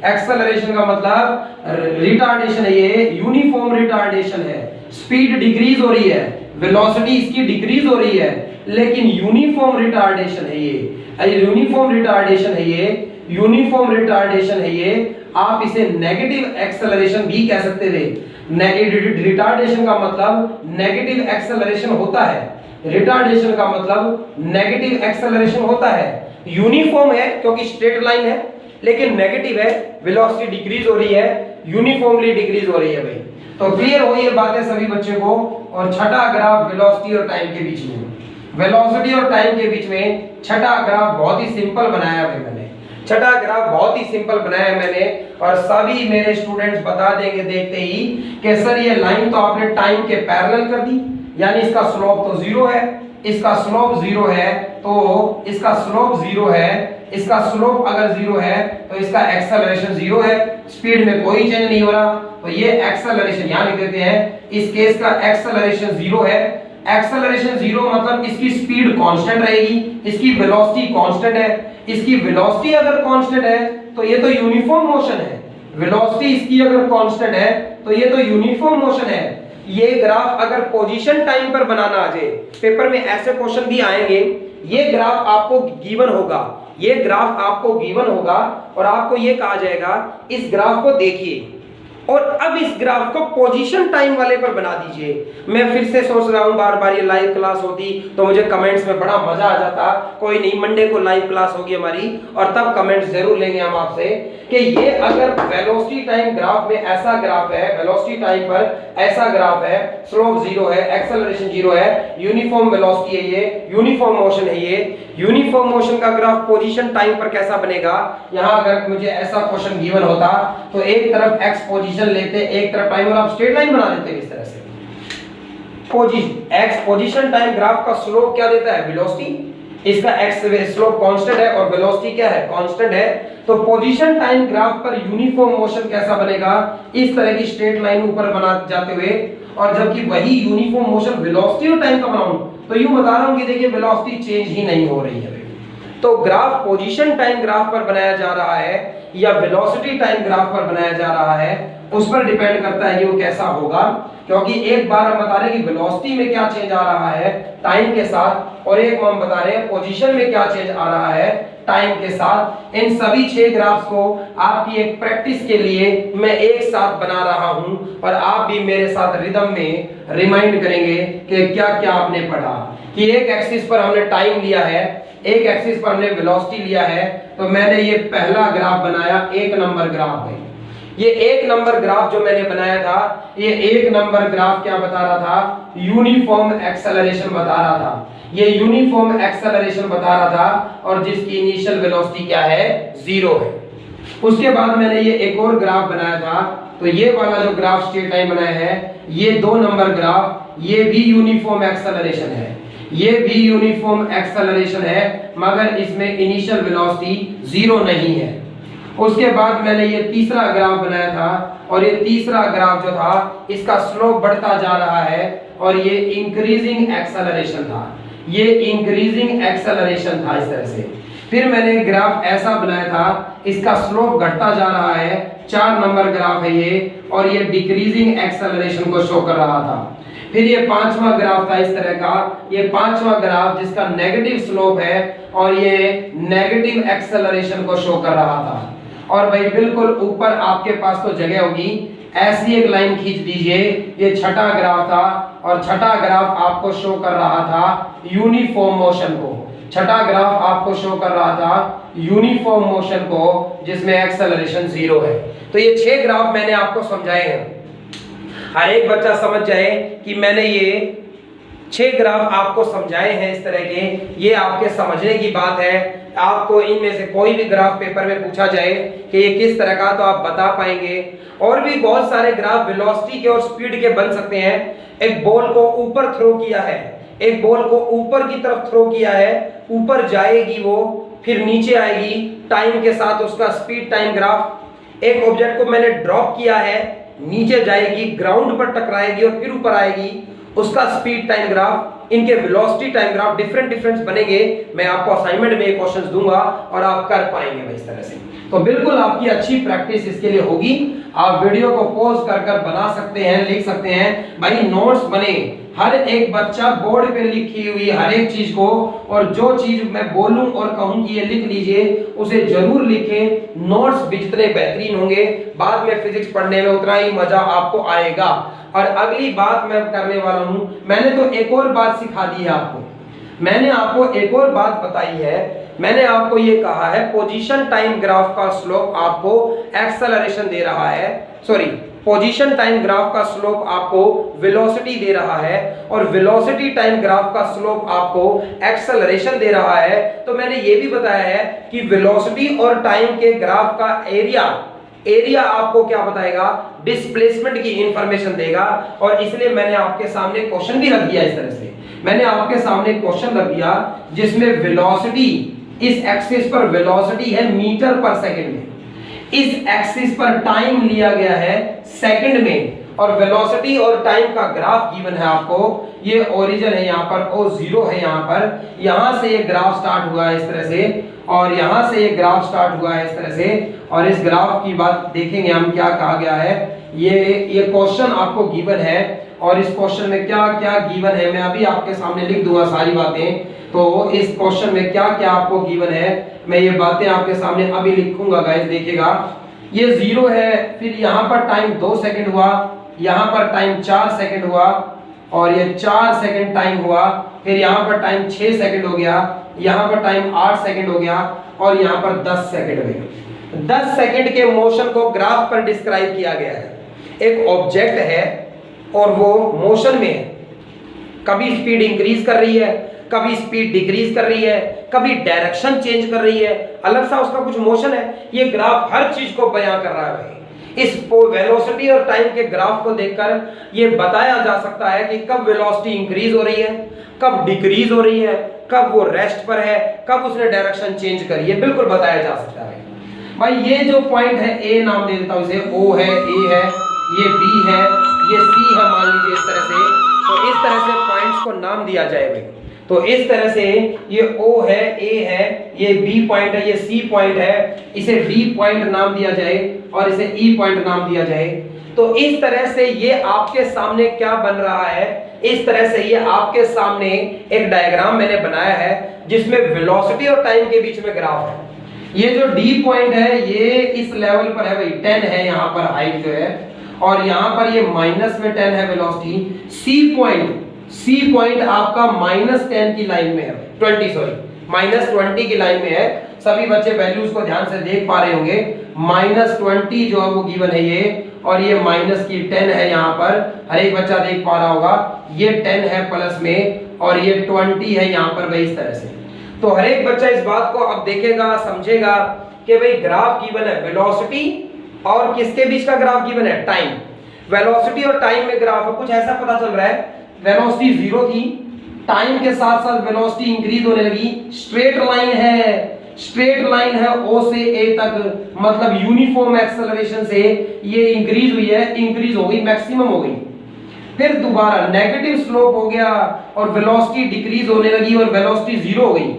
एक्सेलरेशन का मतलब रिटार्डेशन है, ये यूनिफॉर्म रिटार्डेशन है। स्पीड डिक्रीज हो रही है, वेलोसिटी इसकी डिक्रीज हो रही है, लेकिन यूनिफॉर्म रिटार्डेशन है ये। यूनिफॉर्म रिटार्डेशन है ये, यूनिफॉर्म रिटार्डेशन है ये। आप इसे नेगेटिव एक्सेलरेशन भी कह सकते थे। रिटार्डेशन का मतलब नेगेटिव एक्सेलरेशन होता है, रिटार्डेशन का मतलब नेगेटिव एक्सेलरेशन होता है। यूनिफॉर्म है क्योंकि स्ट्रेट लाइन है, लेकिन नेगेटिव है, वेलोसिटी डिक्रीज हो रही है, यूनिफॉर्मली डिक्रीज हो रही है। भाई तो क्लियर हो ये बातें सभी बच्चे को। और छठा ग्राफ वेलोसिटी और टाइम के बीच में, वेलोसिटी और टाइम के बीच में छठा ग्राफ बहुत ही सिंपल बनाया है मैंने। छठा ग्राफ बहुत ही सिंपल बनाया है मैंने, और सभी मेरे स्टूडेंट्स बता देंगे देखते ही कि सर ये लाइन तो आपने टाइम के पैरेलल कर दी, यानी इसका स्लोप तो जीरो है, इसका स्लोप जीरो है, तो इसका स्लोप जीरो है, इसका स्लोप अगर जीरो है तो इसका एक्सेलरेशन जीरो है, स्पीड में कोई चेंज नहीं हो रहा, तो ये एक्सेलरेशन यहां लिख देते हैं। इस केस का एक्सेलरेशन जीरो है। एक्सेलरेशन जीरो मतलब इसकी स्पीड कांस्टेंट रहेगी, इसकी वेलोसिटी कांस्टेंट है। इसकी वेलोसिटी अगर कांस्टेंट है तो ये तो यूनिफॉर्म मोशन है, वेलोसिटी इसकी अगर कांस्टेंट है तो ये तो यूनिफॉर्म मोशन है। ये ग्राफ अगर पोजीशन टाइम पर बनाना आ जाए, पेपर में ऐसे क्वेश्चन भी आएंगे, ये ग्राफ आपको गिवन होगा, ये ग्राफ आपको गिवन होगा और आपको ये कहा जाएगा इस ग्राफ को देखिए और अब इस ग्राफ को पोजीशन टाइम वाले पर बना दीजिए। मैं फिर से सोच रहा हूं बार बार ये लाइव क्लास होती तो मुझे कमेंट्स में बड़ा मजा आ जाता। कोई नहीं, मंडे को लाइव क्लास होगी हमारी और तब कमेंट्स जरूर लेंगे हम आपसे कि ये अगर वेलोसिटी टाइम ग्राफ में ऐसा ग्राफ है, वेलोसिटी टाइम पर ऐसा ग्राफ है, स्लोप जीरो है, एक्सेलरेशन जीरो है, यूनिफॉर्म वेलोसिटी है, ये यूनिफॉर्म मोशन है, ये यूनिफॉर्म मोशन का ग्राफ पोजीशन टाइम पर कैसा बनेगा। यहां अगर मुझे ऐसा क्वेश्चन गिवन होता तो एक तरफ एक्स पोजीशन लेते, एक तरफ टाइम, और आप स्ट्रेट लाइन बना देते इस तरह से। एक्स पोजीशन टाइम ग्राफ का स्लोप क्या देता है, वेलोसिटी, इसका एक्स स्लोप कांस्टेंट है और वेलोसिटी क्या है, कांस्टेंट है। तो पोजीशन टाइम ग्राफ पर यूनिफॉर्म मोशन कैसा बनेगा, इस तरह की स्ट्रेट लाइन ऊपर बना जाते हुए, और जबकि वही यूनिफॉर्म मोशन वेलोसिटी और टाइम का बनाऊं तो यूं बता रहा हूं कि देखिए वेलोसिटी चेंज ही नहीं हो रही है। तो ग्राफ पोजीशन टाइम ग्राफ पर बनाया जा रहा है या वेलोसिटी टाइम ग्राफ पर बनाया जा रहा है, उस पर डिपेंड करता है कि वो कैसा होगा। क्योंकि एक बार हम बता रहे हैं कि वेलोसिटी में क्या चेंज आ रहा है टाइम के साथ, और एक हम बता रहे हैं पोजीशन में क्या चेंज आ रहा है टाइम के साथ। इन सभी 6 ग्राफ्स को आपकी एक प्रैक्टिस के लिए मैं एक साथ बना रहा हूं और आप भी मेरे साथ रिदम में रिमाइंड करेंगे कि क्या क्या आपने पढ़ा। कि एक एक्सिस पर हमने टाइम लिया है, एक एक्सिस पर हमने वेलोसिटी लिया है, तो मैंने ये पहला ग्राफ बनाया, 1 नंबर ग्राफ है। ये 1 नंबर ग्राफ जो मैंने बनाया था, ये 1 नंबर ग्राफ क्या बता रहा था, यूनिफॉर्म एक्सेलरेशन बता रहा था। ये यूनिफॉर्म एक्सेलरेशन बता रहा था और जिसकी इनिशियल वेलोसिटी क्या है, 0 है। उसके बाद मैंने ये एक और ग्राफ बनाया था, तो ये वाला जो ग्राफ स्ट्रेट लाइन बनाया है, ये 2 नंबर ग्राफ, ये भी यूनिफॉर्म एक्सेलरेशन है, ये भी यूनिफॉर्म एक्सेलरेशन है, मगर इसमें इनिशियल वेलोसिटी 0 नहीं है। उसके बाद मैंने ये तीसरा ग्राफ बनाया था और ये तीसरा ग्राफ जो था इसका स्लोप बढ़ता जा रहा है और ये इंक्रीजिंग एक्सेलरेशन था, ये इंक्रीजिंग एक्सेलरेशन था इस तरह से। फिर मैंने ग्राफ ऐसा बनाया था, इसका स्लोप घटता जा रहा है, 4 नंबर ग्राफ है ये, और ये डिक्रीजिंग एक्सेलरेशन को शो कर रहा था। फिर ये 5वां ग्राफ था इस तरह का, ये 5वां ग्राफ जिसका नेगेटिव स्लोप है और ये नेगेटिव एक्सेलरेशन को शो कर रहा था। और भाई बिल्कुल ऊपर आपके पास तो जगह होगी, ऐसी एक लाइन खींच दीजिए, ये छठा ग्राफ था और छठा ग्राफ आपको शो कर रहा था यूनिफॉर्म मोशन को, छठा ग्राफ आपको शो कर रहा था यूनिफॉर्म मोशन को जिसमें एक्सेलरेशन 0 है। तो ये 6 ग्राफ मैंने आपको समझाए हैं, हर एक बच्चा समझ जाए कि मैंने ये 6 ग्राफ आपको समझाए हैं इस तरह के, ये आपके समझने की बात है। आपको इनमें से कोई भी ग्राफ पेपर में पूछा जाए कि ये किस तरह का, तो आप बता पाएंगे। और भी बहुत सारे ग्राफ वेलोसिटी के और स्पीड के बन सकते हैं। एक बॉल को ऊपर थ्रो किया है, एक बॉल को ऊपर की तरफ थ्रो किया है, ऊपर जाएगी वो, फिर नीचे आएगी, टाइम के साथ उसका स्पीड टाइम ग्राफ। एक ऑब्जेक्ट को मैंने ड्रॉप किया है, नीचे जाएगी, ग्राउंड पर टकराएगी और फिर ऊपर आएगी, उसका स्पीड टाइम ग्राफ। इनके वेलोसिटी टाइम ग्राफ डिफरेंट बनेंगे। मैं आपको असाइनमेंट में क्वेश्चंस दूंगा और आप कर पाएंगे भाई इस तरह से। तो बिल्कुल आपकी अच्छी प्रैक्टिस इसके लिए होगी। आप वीडियो को पॉज कर बना सकते हैं, लिख सकते हैं। भाई नोट्स बने, हर एक बच्चा बोर्ड पे लिखी हुई हर एक चीज को, और जो चीज मैं बोलूं और कहूं कि ये लिख लीजिए, उसे जरूर लिखें। नोट्स भी जितने बेहतरीन होंगे, बाद में फिजिक्स पढ़ने में उतना ही मजा आपको आएगा। और अगली बात मैं करने वाला हूं, मैंने तो एक और बात सिखा दी है आपको, मैंने आपको एक और बात बताई है। मैंने आपको ये कहा है पोजीशन टाइम ग्राफ का स्लोप आपको एक्सेलरेशन दे रहा है, सॉरी पोजीशन टाइम ग्राफ का स्लोप आपको वेलोसिटी दे रहा है, और वेलोसिटी टाइम ग्राफ का स्लोप आपको एक्सेलरेशन दे रहा है। तो मैंने ये भी बताया है कि वेलोसिटी और टाइम के ग्राफ का एरिया आपको क्या बताएगा, डिस्प्लेसमेंट की इंफॉर्मेशन देगा। और इसलिए मैंने आपके सामने क्वेश्चन भी रख दिया इस तरह से, मैंने आपके सामने क्वेश्चन रख दिया जिसमें वेलोसिटी, इस एक्सिस पर वेलोसिटी है मीटर पर सेकंड में, इस एक्सिस पर टाइम लिया गया है सेकंड में, और वेलोसिटी और टाइम का ग्राफ गिवन है आपको। ये ओरिजिन है यहाँ पर, O0 है यहाँ पर, यहाँ से ये ग्राफ स्टार्ट हुआ है इस तरह से, और यहाँ से ये ग्राफ स्टार्ट हुआ है इस तरह से। और इस ग्राफ की बात देखेंगे हम, क्या कहा गया है। ये क्वेश्चन आपको गिवन है, और इस क्वेश्चन में क्या क्या गिवन है मैं अभी आपके सामने लिख दूंगा सारी बातें। तो इस क्वेश्चन में क्या क्या आपको गिवन है, मैं ये बातें आपके सामने अभी लिखूंगा गाइस, देखिएगा। ये 0 है, फिर यहाँ पर टाइम 2 सेकंड हुआ, यहाँ पर टाइम 4 सेकंड हुआ, और ये 4 सेकंड टाइम हुआ, फिर यहाँ पर टाइम 6 सेकंड हो गया, यहाँ पर टाइम 8 सेकंड हो गया, और यहाँ पर 10 सेकंड हो गया। 10 सेकंड के मोशन को ग्राफ पर डिस्क्राइब किया गया है। एक ऑब्जेक्ट है और वो मोशन में है, कभी स्पीड इंक्रीज कर रही है, कभी स्पीड डिक्रीज कर रही है, कभी डायरेक्शन चेंज कर रही है, अलग सा उसका कुछ मोशन है। ये ग्राफ हर चीज को बयां कर रहा है भाई। इस वेलोसिटी और टाइम के ग्राफ को देखकर ये बताया जा सकता है कि कब वेलोसिटी इंक्रीज हो रही है, कब डिक्रीज हो रही है, कब वो रेस्ट पर है, कब उसने डायरेक्शन चेंज करी है, बिल्कुल बताया जा सकता है भाई। ये जो पॉइंट है, ए नाम दे देता हूं इसे, O है, A है, ये B है, ये C है, मान लीजिए इस तरह से। तो इस तरह से पॉइंट्स को नाम दिया जाए भाई। तो इस तरह से ये O है, A है, ये B पॉइंट है, ये C पॉइंट है, इसे D पॉइंट नाम दिया जाए और इसे E पॉइंट नाम दिया जाए। तो इस तरह से ये आपके सामने क्या बन रहा है, इस तरह से ये आपके सामने एक डायग्राम मैंने बनाया है जिसमें वेलोसिटी और टाइम के बीच में ग्राफ है। ये जो D पॉइंट है ये इस लेवल पर है भाई, 10 है यहाँ पर हाइट जो है, और यहाँ पर ये माइनस में 10 है वेलोसिटी। C पॉइंट आपका -10 की लाइन में है, 20 की लाइन में है। सभी बच्चे वैल्यूज को ध्यान से देख पा रहे होंगे। -20 जो है वो गिवन है ये, और ये माइनस की 10 है यहाँ पर, हर एक बच्चा देख पा रहा होगा। ये 10 है प्लस में, और ये 20 है यहाँ पर भाई, इस तरह से। तो हर एक बच्चा इस बात को अब देखेगा, समझेगा कि भाई ग्राफ गिवन है वेलोसिटी और किसके बीच का ग्राफ गिवन है, टाइम। वेलोसिटी और टाइम में ग्राफ है, कुछ ऐसा पता चल रहा है। वेलोसिटी 0 थी, टाइम के साथ साथ वेलोसिटी इंक्रीज होने लगी, स्ट्रेट लाइन है, स्ट्रेट लाइन है O से A तक, मतलब यूनिफॉर्म एक्सेलरेशन से ये इंक्रीज हुई है, इंक्रीज हो गई, मैक्सिमम हो गई। फिर दोबारा नेगेटिव स्लोप हो गया और वेलोसिटी डिक्रीज होने लगी और वेलोसिटी जीरो हो गई।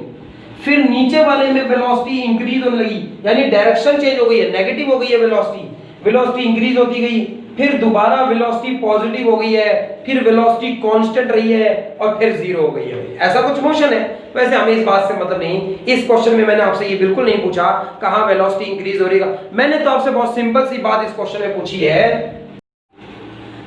फिर नीचे वाले में वेलोसिटी इंक्रीज होने लगी, यानी डायरेक्शन चेंज हो गई है, नेगेटिव हो गई है वेलोसिटी, वेलोसिटी इंक्रीज होती गई। फिर दोबारा वेलोसिटी पॉजिटिव हो गई है, फिर वेलोसिटी कांस्टेंट रही है और फिर जीरो हो गई है। ऐसा कुछ मोशन है। वैसे हमें इस बात से मतलब नहीं, इस क्वेश्चन में मैंने आपसे ये बिल्कुल नहीं पूछा कहां वेलोसिटी इंक्रीज हो रही है। मैंने तो आपसे बहुत सिंपल सी बात इस क्वेश्चन में पूछी है।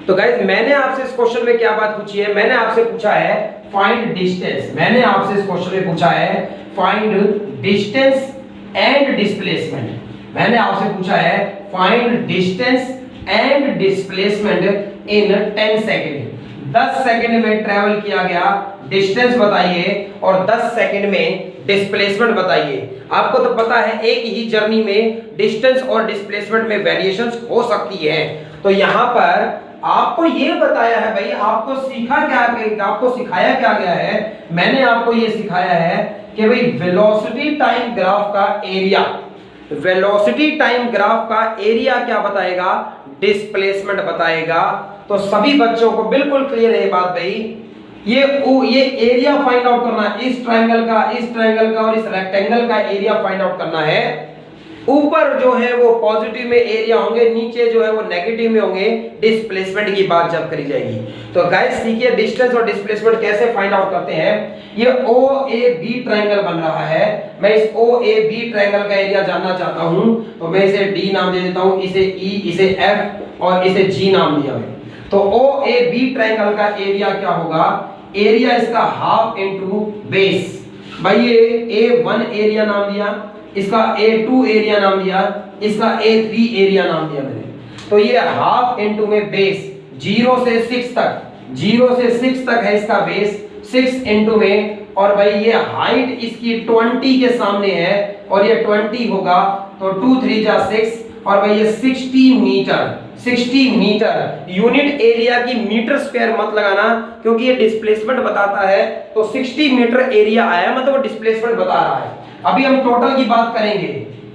तो गाइस मैंने आपसे इस क्वेश्चन में क्या बात पूछी है, मैंने आपसे पूछा है फाइंड डिस्टेंस। मैंने आपसे इस क्वेश्चन में पूछा है फाइंड डिस्टेंस एंड डिस्प्लेसमेंट। मैंने आपसे पूछा है find distance and displacement in 10 second. 10 second में ट्रेवल किया गया डिस्टेंस बताइए और 10 सेकंड में डिस्प्लेसमेंट बताइए। आपको तो पता है एक ही जर्नी में डिस्टेंस और डिस्प्लेसमेंट में वेरिएशंस हो सकती है। तो यहां पर आपको ये बताया है भाई, आपको सीखा क्या, आपको सिखाया क्या गया है। मैंने आपको ये सिखाया है कि भाई वेलोसिटी टाइम ग्राफ का एरिया, वेलोसिटी टाइम ग्राफ का एरिया क्या बताएगा, डिस्प्लेसमेंट बताएगा। तो सभी बच्चों को बिल्कुल क्लियर है ये बात भाई। ये एरिया फाइंड आउट करना है, इस ट्रायंगल का, इस ट्रायंगल का और इस रेक्टेंगल का एरिया फाइंड आउट करना है। ऊपर जो है वो पॉजिटिव में एरिया होंगे, नीचे जो है वो नेगेटिव में होंगे डिस्प्लेसमेंट की बात जब करी जाएगी। तो गाइस सीखिए डिस्टेंस और डिस्प्लेसमेंट कैसे फाइंड आउट करते हैं। ये OAB ट्रायंगल बन रहा है, मैं इस OAB ट्रायंगल का एरिया जानना चाहता हूं, तो मैं इसे D नाम दे देता हूं, इसे E, इसे F और इसे G नाम दिया है। तो OAB ट्रायंगल का एरिया क्या होगा, एरिया इसका हाफ इनटू बेस। भाई ये A1 एरिया नाम दिया, इसका A2 एरिया नाम दिया, इसका A3 एरिया नाम दिया मैंने। तो ये हाफ इनटू में बेस 0 से 6 तक, 0 से 6 तक है इसका बेस, 6 इनटू में। और भाई ये हाइट इसकी 20 के सामने है और ये 20 होगा तो 2 3 जा 6 और भाई ये 60 मीटर, 60 मीटर। यूनिट एरिया की मीटर स्क्वायर मत लगाना क्योंकि ये डिस्प्लेसमेंट बताता है। तो 60 मीटर एरिया आया मतलब वो डिस्प्लेसमेंट बता रहा है। अभी हम टोटल की बात करेंगे।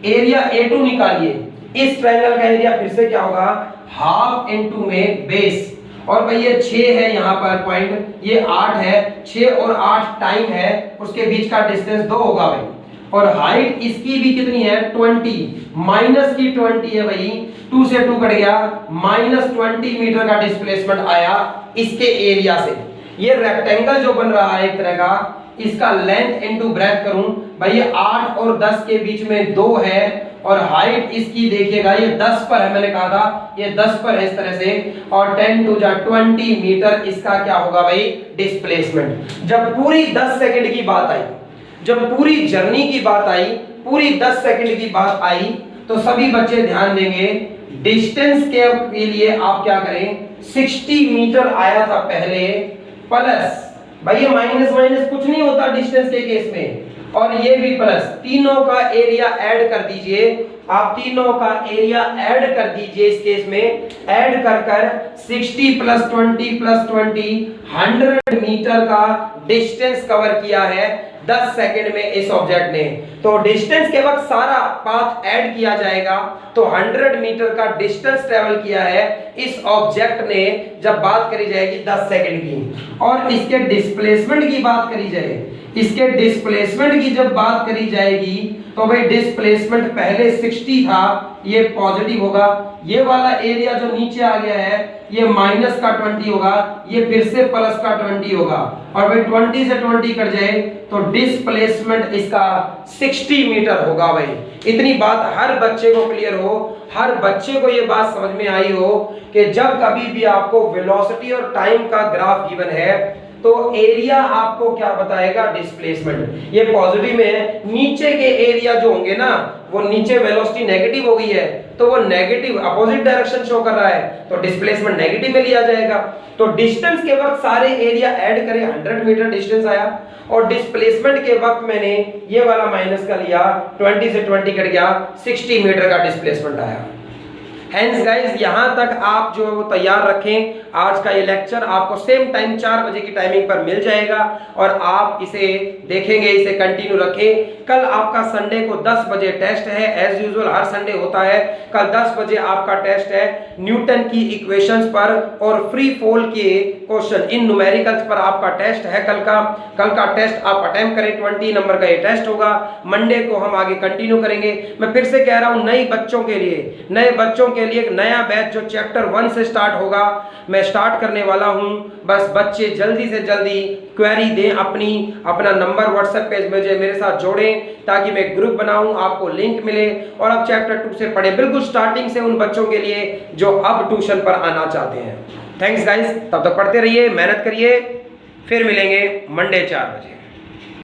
एरिया A2 निकालिए। इस ट्रायंगल का एरिया फिर से क्या होगा, हाफ इनटू में बेस। और भाई ये 6 है यहाँ पर पॉइंट, ये 8 है, 6 और 8 टाइम है, उसके बीच का डिस्टेंस 2 होगा भाई। और हाइट इसकी भी कितनी है 20, माइनस की 20 है भाई, 2 से 2 कट गया, -20 मीटर का डिस्प्लेसमेंट आया इसके एरिया से। ये रेक्टेंगल जो बन रहा है एक तरह का, इसका लेंथ इनटू ब्रेथ करूं भाई, ये 8 और 10 के बीच में 2 है और हाइट इसकी देखिएगा ये 10 पर है, मैंने कहा था ये 10 पर है इस तरह से। और 10 टू जा 20 मीटर इसका क्या होगा भाई, डिस्प्लेसमेंट। जब पूरी 10 सेकंड की बात आई, जब पूरी जर्नी की बात आई, पूरी 10 सेकंड की बात आई, तो सभी बच्चे ध्यान देंगे डिस्टेंस के लिए आप क्या करें, 60 मीटर आया था पहले, प्लस भाई ये माइनस माइनस कुछ नहीं होता डिस्टेंस के केस में, और ये भी प्लस, तीनों का एरिया ऐड कर दीजिए। आप तीनों का एरिया ऐड कर दीजिए इस केस में, ऐड कर कर 60 प्लस 20 प्लस 20 100 मीटर का डिस्टेंस कवर किया है 10 सेकंड में इस ऑब्जेक्ट ने। तो डिस्टेंस के वक्त सारा पाथ ऐड किया जाएगा, तो 100 मीटर का डिस्टेंस ट्रेवल किया है इस ऑब्जेक्ट ने जब बात करी जाएगी 10 सेकंड की। और इसके डिस्प्लेसमेंट की बात करी जाए, इसके डिस्प्लेसमेंट की जब बात करी जाएगी तो भाई डिस्प्लेसमेंट पहले 60 था, ये पॉजिटिव होगा, ये वाला एरिया जो नीचे आ गया है ये माइनस का 20 होगा, ये फिर से प्लस का 20 होगा, और भाई 20 से 20 कट जाए तो डिस्प्लेसमेंट इसका 60 मीटर होगा। भाई इतनी बात हर बच्चे को क्लियर हो, हर बच्चे को ये बात समझ में आई हो कि जब कभी भी आपको वेलोसिटी और टाइम का ग्राफ गिवन है तो एरिया आपको क्या बताएगा, डिस्प्लेसमेंट। ये पॉजिटिव में है, नीचे के एरिया जो होंगे ना, वो नीचे वेलोसिटी नेगेटिव हो गई है तो वो नेगेटिव अपोजिट डायरेक्शन शो कर रहा है, तो डिस्प्लेसमेंट नेगेटिव में लिया जाएगा। तो डिस्टेंस के वक्त सारे एरिया ऐड करें, 100 मीटर डिस्टेंस आया, और डिस्प्लेसमेंट के वक्त मैंने ये वाला माइनस का लिया, 20 से 20 कट गया, 60 मीटर का डिस्प्लेसमेंट आया। हैंस गाइज यहाँ तक आप जो है वो तैयार रखें। आज का ये लेक्चर आपको सेम टाइम 4 बजे की टाइमिंग पर मिल जाएगा और आप इसे देखेंगे, इसे कंटिन्यू रखें। कल आपका संडे को 10 बजे टेस्ट है, एज यूजुअल हर संडे होता है। कल 10 बजे आपका टेस्ट है न्यूटन की इक्वेशंस पर और फ्री फॉल के क्वेश्चन इन न्यूमेरिकल्स पर आपका टेस्ट है। कल का टेस्ट आप अटेम्प्ट करें, 20 नंबर का ये टेस्ट होगा। मंडे को हम आगे कंटिन्यू करेंगे। मैं फिर से कह रहा हूं नए बच्चों के लिए एक नया बैच जो चैप्टर 1 से स्टार्ट होगा, मैं स्टार्ट करने वाला हूं। बस बच्चे जल्दी से जल्दी क्वेरी दें, अपना नंबर व्हाट्सएप पे मेरे साथ जोड़ें ताकि मैं ग्रुप बनाऊं, आपको लिंक मिले और आप चैप्टर 2 से पढ़ें, बिल्कुल स्टार्टिंग से उन बच्चों के लिए जो अब ट्यूशन पर आना चाहते हैं। थैंक्स गाइस, तब तक पढ़ते रहिए, मेहनत करिए, फिर मिलेंगे मंडे 4 बजे।